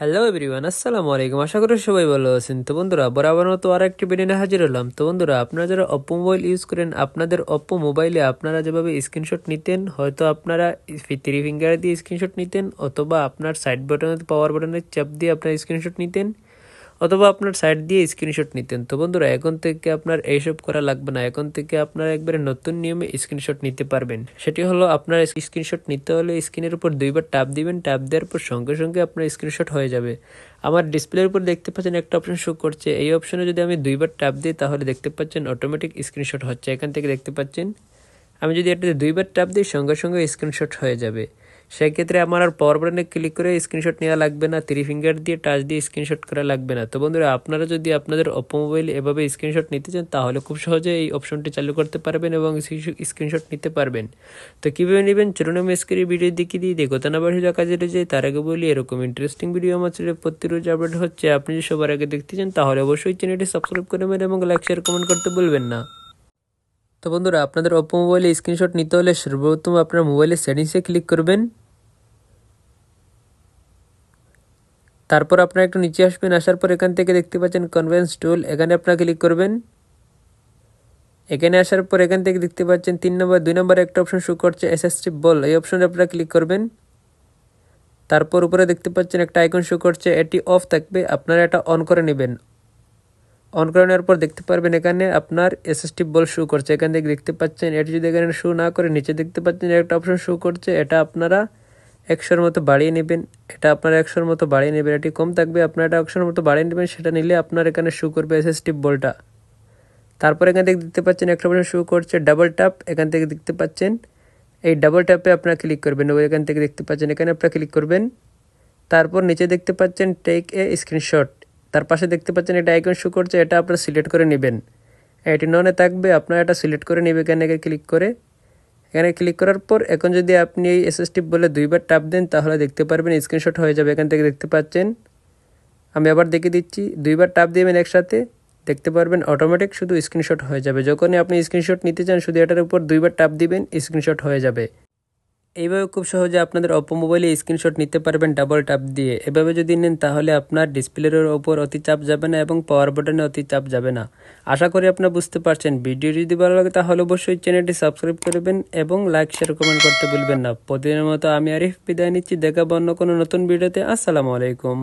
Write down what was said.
Hello everyone, আসসালামু আলাইকুম। আশা করি সবাই ভালো আছেন। তো বন্ধুরা, বরাবর মতো আর একটি ভিডিও নিয়ে হাজির হলাম। তো বন্ধুরা, আপনারা যারা অপ্পো মোবাইল ইউজ করেন, আপনাদের অপ্পো মোবাইলে আপনারা যেভাবে স্ক্রিনশট নিতেন, হয়তো আপনারা থ্রি ফিঙ্গার দিয়ে স্ক্রিনশট নিতেন, অথবা আপনার সাইড বাটনে পাওয়ার বাটনের চাপ দিয়ে আপনার স্ক্রিনশট নিতেন, অথবা আপনার সাইড দিয়ে স্ক্রিনশট নিতেন। তো বন্ধুরা, এখন থেকে আপনার এইসব করা লাগবে না। এখন থেকে আপনারা একবারে নতুন নিয়মে স্ক্রিনশট নিতে পারবেন। সেটি হলো, আপনার স্ক্রিনশট নিতে হলে স্ক্রিনের উপর দুইবার ট্যাপ দিবেন। ট্যাপ দেওয়ার পর সঙ্গে সঙ্গে আপনার স্ক্রিনশট হয়ে যাবে। আমার ডিসপ্লের উপর দেখতে পাচ্ছেন একটা অপশন শো করছে। এই অপশনে যদি আমি দুইবার ট্যাপ দিই, তাহলে দেখতে পাচ্ছেন অটোমেটিক স্ক্রিনশট হচ্ছে। এখান থেকে দেখতে পাচ্ছেন আমি যদি এটাতে দুইবার ট্যাপ দিই, সঙ্গে সঙ্গে স্ক্রিনশট হয়ে যাবে। সেক্ষেত্রে আমার আর পাওয়ার বাটনে ক্লিক করে স্ক্রিনশট নেওয়া লাগবে না, থ্রি ফিঙ্গার দিয়ে টাচ দিয়ে স্ক্রিনশট করা লাগবে না। তো বন্ধুরা, আপনারা যদি আপনাদের অপ্পো মোবাইলে এভাবে স্ক্রিনশট নিতে চান, তাহলে খুব সহজে এই অপশনটি চালু করতে পারবেন এবং স্ক্রিনশট নিতে পারবেন। তো কীভাবে নেবেন, চলুন আমি স্ক্রিনে ভিডিও দেখিয়ে দিই। দেখো না বাসী কাজে রয়েছে। তার আগে বলি, এরকম ইন্টারেস্টিং ভিডিও আমার চ্যানেলে প্রতি রোজ আপডেট হচ্ছে। আপনি যদি সবার আগে দেখতে চান, তাহলে অবশ্যই চ্যানেলটি সাবস্ক্রাইব করে নেবেন এবং লাইক শেয়ার কমেন্ট করতে ভুলবেন না। তো বন্ধুরা, আপনাদের অপ্পো মোবাইলে স্ক্রিনশট নিতে হলে সর্বপ্রথম আপনার মোবাইলের সেটিংসে ক্লিক করবেন। তারপর আপনারা একটু নিচে আসবেন। আসার পর এখান থেকে দেখতে পাচ্ছেন কনভেন্স টুল, এখানে আপনারা ক্লিক করবেন। এখানে আসার পর এখান থেকে দেখতে পাচ্ছেন 2 নম্বরে একটা অপশন শো করছে, অ্যাসিস্টিভ বল। এই অপশনে আপনারা ক্লিক করবেন। তারপর উপরে দেখতে পাচ্ছেন একটা আইকন শো করছে, এটি অফ থাকবে, আপনারা এটা অন করে নেবেন। অন করে নেওয়ার পর দেখতে পারবেন এখানে আপনার অ্যাসিস্টিভ বল শো করছে। এখান থেকে দেখতে পাচ্ছেন, এটি যদি এখানে শো না করে নিচে দেখতে পাচ্ছেন একটা অপশন শো করছে, এটা আপনারা 100-র মতো বাড়িয়ে নেবেন। এটা আপনারা 100-র মতো বাড়িয়ে নেবেন। এটি কম থাকবে, আপনারা এটা 100-র মতো বাড়িয়ে নেবেন। সেটা নিলে আপনার এখানে শো করবে অ্যাসিস্টিভ বলটা। তারপর এখান থেকে দেখতে পাচ্ছেন একটা অপশন শো করছে ডাবল ট্যাপ। এখান থেকে দেখতে পাচ্ছেন এই ডাবল ট্যাপে আপনারা ক্লিক করবেন। এখান থেকে দেখতে পাচ্ছেন এখানে আপনারা ক্লিক করবেন। তারপর নিচে দেখতে পাচ্ছেন টেক এ স্ক্রিনশট, তার পাশে দেখতে পাচ্ছেন একটা আইকন শো করছে, এটা আপনারা সিলেক্ট করে নেবেন। এটি ননে থাকবে, আপনারা এটা সিলেক্ট করে নেবেন এখানে ক্লিক করে। এখানে ক্লিক করার পর এখন যদি আপনি এই অ্যাসিস্টিভ বলে দুইবার ট্যাপ দেন, তাহলে দেখতে পারবেন স্ক্রিনশট হয়ে যাবে। এখান থেকে দেখতে পাচ্ছেন, আমি আবার দেখিয়ে দিচ্ছি, দুইবার ট্যাপ দিবেন একসাথে, দেখতে পারবেন অটোমেটিক শুধু স্ক্রিনশট হয়ে যাবে। যখনই আপনি স্ক্রিনশট নিতে চান, শুধু এটার উপর দুইবার ট্যাপ দিবেন, স্ক্রিনশট হয়ে যাবে। এইভাবে খুব সহজে আপনাদের অপ্পো মোবাইলে স্ক্রিনশট নিতে পারবেন ডাবল ট্যাপ দিয়ে। এভাবে যদি নেন, তাহলে আপনার ডিসপ্লের ওপর অতি চাপ যাবে না এবং পাওয়ার বাটনে অতি চাপ যাবে না। আশা করি আপনারা বুঝতে পারছেন। ভিডিও যদি ভালো লাগে, তাহলে অবশ্যই চ্যানেলটি সাবস্ক্রাইব করবেন এবং লাইক শেয়ার কমেন্ট করতে ভুলবেন না। প্রতিদিনের মতো আমি আরিফ বিদায় নিচ্ছি। দেখাবো অন্য কোনো নতুন ভিডিওতে। আসসালামু আলাইকুম।